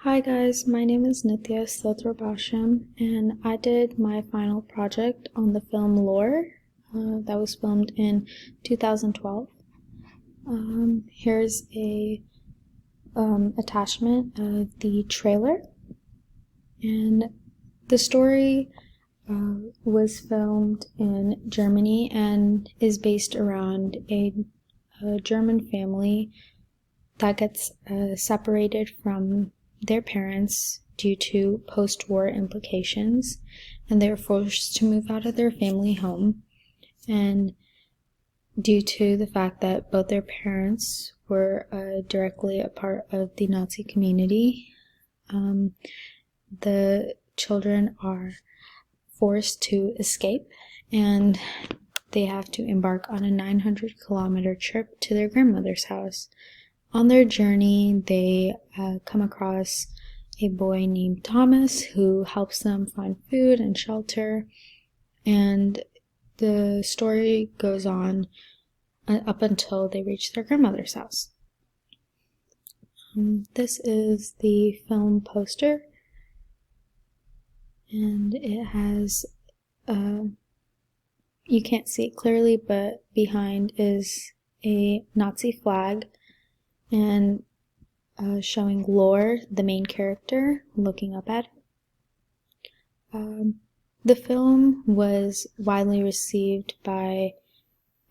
Hi guys, my name is Nithya Sotrabasham, and I did my final project on the film Lore that was filmed in 2012. Here's a attachment of the trailer, and the story was filmed in Germany and is based around a German family that gets separated from their parents due to post-war implications, and they're forced to move out of their family home. And due to the fact that both their parents were directly a part of the Nazi community, the children are forced to escape, and they have to embark on a 900-kilometer trip to their grandmother's house. On their journey, they come across a boy named Thomas who helps them find food and shelter, and the story goes on up until they reach their grandmother's house. This is the film poster, and it has, you can't see it clearly, but behind is a Nazi flag, and showing Lore, the main character, looking up at it. The film was widely received by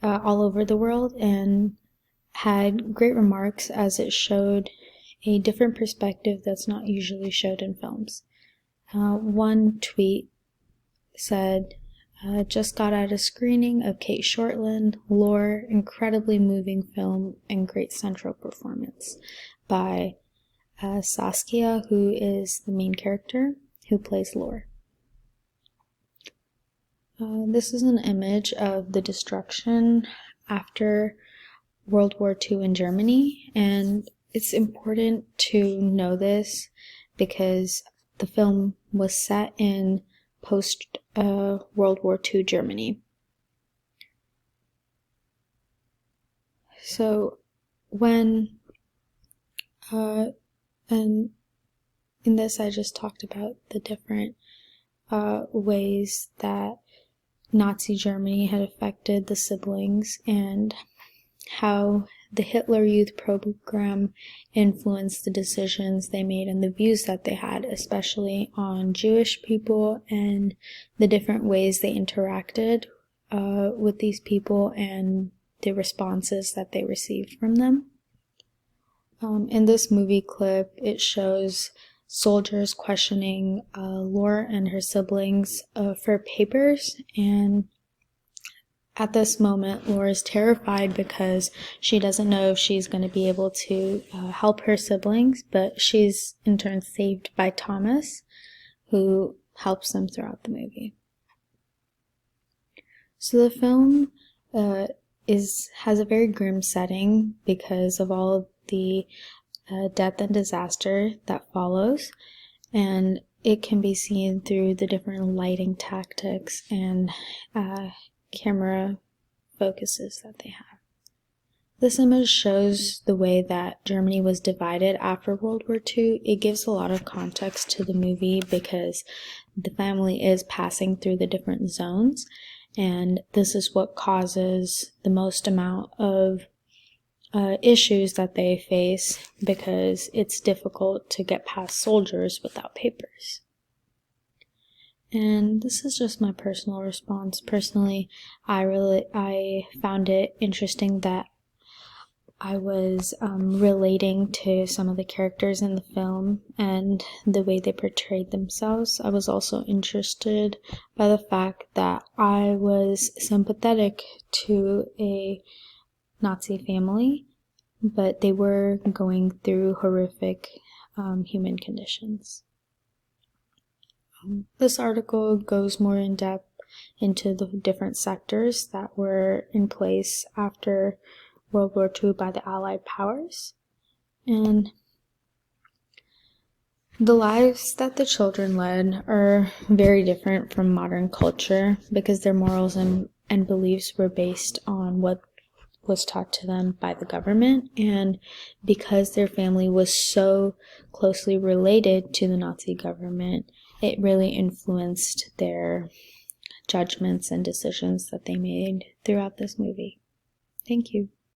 all over the world and had great remarks as it showed a different perspective that's not usually showed in films. One tweet said, just got out of screening of Cate Shortland, Lore, incredibly moving film and great central performance by Saskia, who is the main character who plays Lore. This is an image of the destruction after World War II in Germany, and it's important to know this because the film was set in post World War II Germany. So when and in this I just talked about the different ways that Nazi Germany had affected the siblings and how the Hitler Youth Program influenced the decisions they made and the views that they had, especially on Jewish people and the different ways they interacted with these people and the responses that they received from them. In this movie clip, it shows soldiers questioning Lore and her siblings for papers, and at this moment, Lore is terrified because she doesn't know if she's going to be able to help her siblings, but she's in turn saved by Thomas, who helps them throughout the movie. So the film has a very grim setting because of all of the death and disaster that follows, and it can be seen through the different lighting tactics and camera focuses that they have. This image shows the way that Germany was divided after World War II. It gives a lot of context to the movie because the family is passing through the different zones, and this is what causes the most amount of issues that they face because it's difficult to get past soldiers without papers. And this is just my personal response. Personally, I found it interesting that I was relating to some of the characters in the film and the way they portrayed themselves. I was also interested by the fact that I was sympathetic to a Nazi family, but they were going through horrific human conditions. This article goes more in depth into the different sectors that were in place after World War II by the Allied powers, and the lives that the children led are very different from modern culture because their morals and beliefs were based on what was taught to them by the government, and because their family was so closely related to the Nazi government, it really influenced their judgments and decisions that they made throughout this movie. Thank you.